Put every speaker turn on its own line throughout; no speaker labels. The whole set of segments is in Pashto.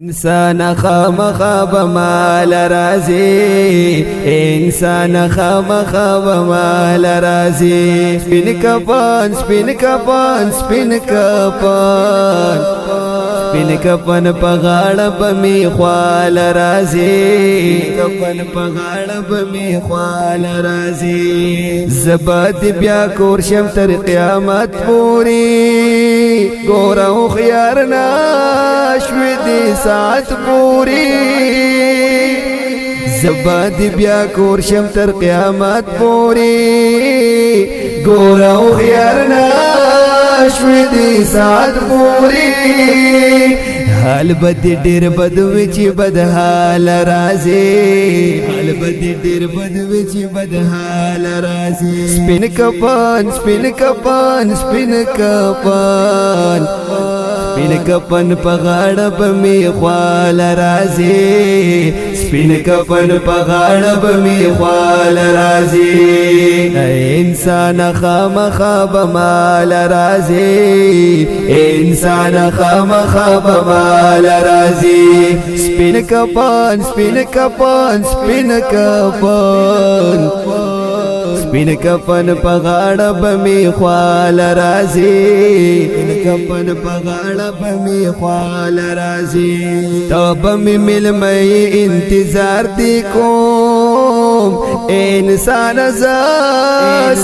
انسان خامخا بمال رازي انسان خامخا بمال رازي سپین کپن سپین کپن سپین کپن سپین کپن پغاړه بمی خوال رازي کپن پغاړه بمی خوال رازي زباد بیا کور شم تر قیامت پوری ګورو خيار ناشوي دي ساعت پوری زباد بیا کور شم تر قیامت پوری ګورو خيار ناشوي دي ساعت پوری حال بد ډیر بد وچی بد حال رازي حال بد ډیر بد وچی بد حال رازي سپین کپن سپین کپن سپین کپن سپین کپن پغاړه بمی خوال رازي سپین کپن پغاړه بمی خوال رازي انسان خامخا بمال رازي انسان خامخا بمال رازي سپین کپن سپین کپن سپین کپن سپین کپن پغاړه بمی خوال رازي سپین کپن پغاړه بمی خوال رازي تو بمی مل مې انتظار دی کوم انسان ز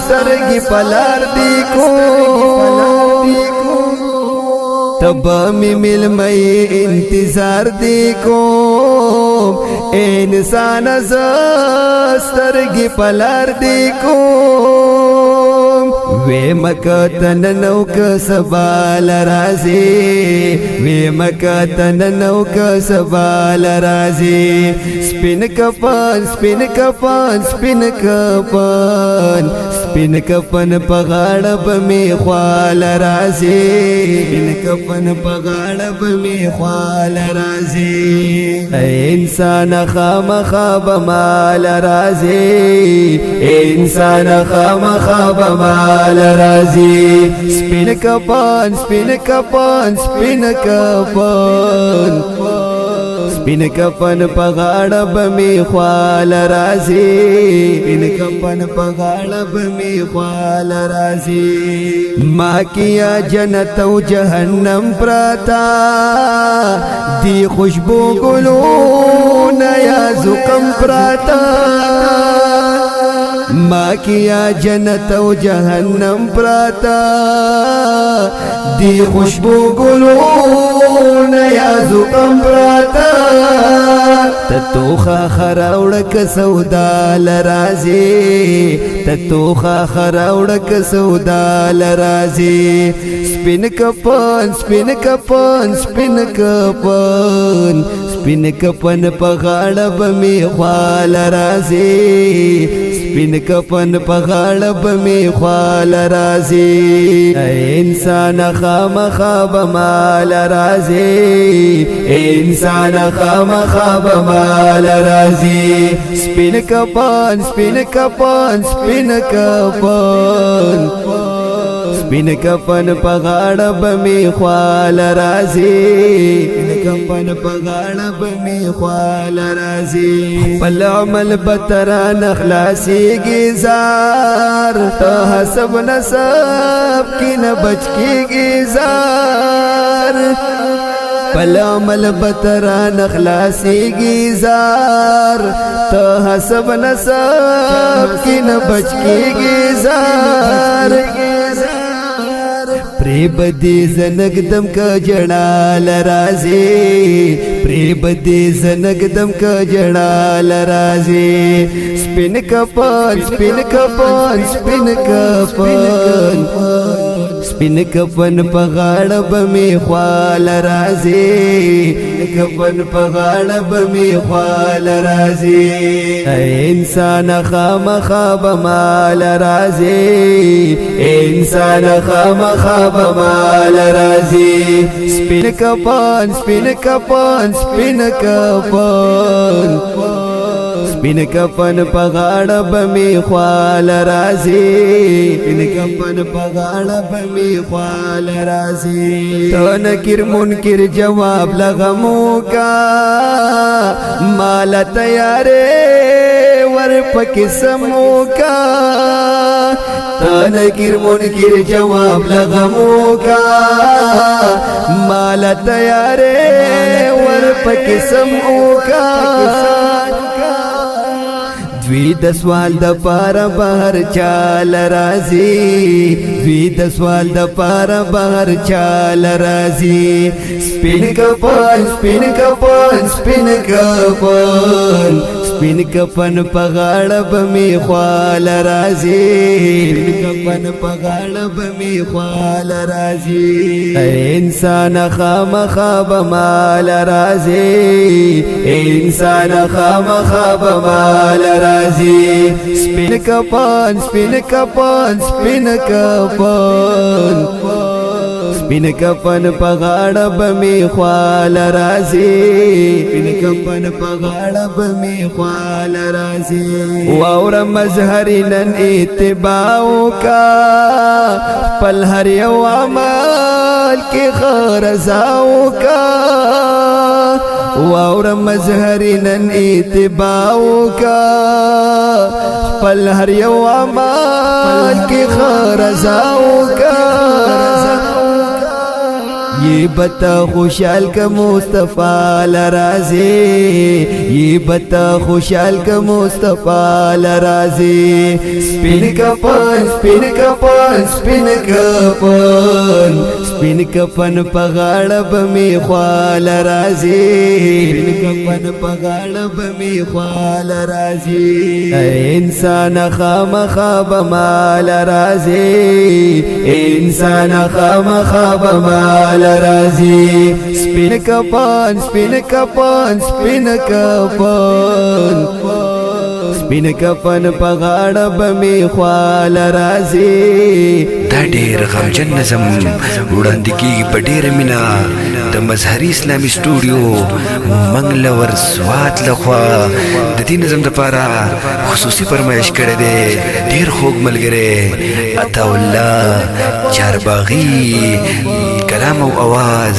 سرګي پلار دی کوم تب می مل مئی انتظار دی کوم انسان ز سترګي پلار دی کوم وې مکتن نو ک سبال رازي وې مکتن نو ک سبال رازي سپین کپن سپین کپن سپین کپن سپین کپن پغاړه بمی خوال رازي سپین کپن پغاړه بمی خوال رازي انسان خامخا بمال رازي انسان خامخا بمال رازي سپین کپن سپین کپن سپین کپن سپین کپن پغاړه بمی خوال رازي سپین کپن پغاړه بمی خوال رازي ما کیا جنت او جهنم پراتا دی خوشبو ګلو نیا زقم پراتا ما کیا جنت او جهنم پراتا دی خوشبو ګلو نیا زقم پراتا تتوخا خراوړک سودا لرازي تتوخا خراوړک سودا لرازي سپین کپن سپین کپن سپین کپن سپین کپن پغاړه بمی خوال رازي سپین کپن پغاړه بمی خوال رازي انسان خامخا بمال رازي انسان خامخا بمال رازي سپین کپن سپین کپن سپین کپن سپین کپن پغاړه بمی خوال رازي سپین کپن پغاړه بمی خوال رازي پل عمل بتران اخلاصي گزار ته حسب نسب کی نه بچ کی گزار پل عمل بتران اخلاصي گزار ته حسب نسب کی نه بچ کی گزار پری بدی زنگدم کا جڑال رازي پری بدی زنگدم کا جڑال رازي سپین کپن سپین کپن سپین کپن سپین کپن پغاړه بمی خوال رازي کپن پغاړه بمی خوال رازي انسان خامخا بمال رازي انسان خامخا بمال رازي سپین کپن سپین کپن سپین کپن سپین کفن پغاړه بمی خوال رازی سپین کفن پغاړه بمی خوال رازی تو نکر منکر جواب لغمو کا مال تیارے ور پکسمو کا تو نکر منکر جواب لغمو کا مال تیارے ور پکسمو کا دوی د سوال د پار بهر چال رازی دوی د سوال د پار بهر چال رازی سپین کفن سپین کفن سپین کفن سپین کفن پغاړه بمی خوال رازی سپین کفن پغاړه بمی خوال رازی انسان خامخا بمال رازی انسان خامخا بمال رازی سپین کفن سپین کفن سپین کفن سپین کفن پغاړه بمی خوال رازی سپین کفن پغاړه بمی خوال رازی واور مظهر نن اتباع کا پل هر یو عمل کی خرزاو کا واور مظهر نن اتباع کا پل هر یو عمل کی خرزاو کا یہ بتا خوشحال کا مصطفیٰ لرازی یہ بتا خوشحال کا مصطفیٰ لرازی سپین کفن سپین کفن سپین کفن سپین کفن پغاړه بمی خوال رازی سپین کفن پغاړه بمی خوال رازی انسان خامخا بمال رازی انسان خامخا بمال رازی سپین کفن سپین کفن سپین کفن سپین کفن پغاړه بمی خوال رازی
دا ډېر غمجن نظم وړاندې کېږي په ډېره مینه د مظهري اسلامي سټوډیو منګله ورسوات لخوا د دې نظم دپاره خصوصي فرمایش کړی دی ډېر خوږ ملګری عطاالله چارباغي کلام او آواز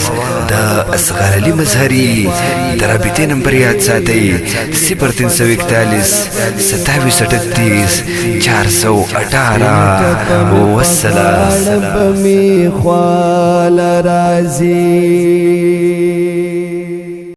د اصغر علي مظهري د رابطې نمبر یاد ساتئ 0341 2738 418 والسلام
بمی خوال رازی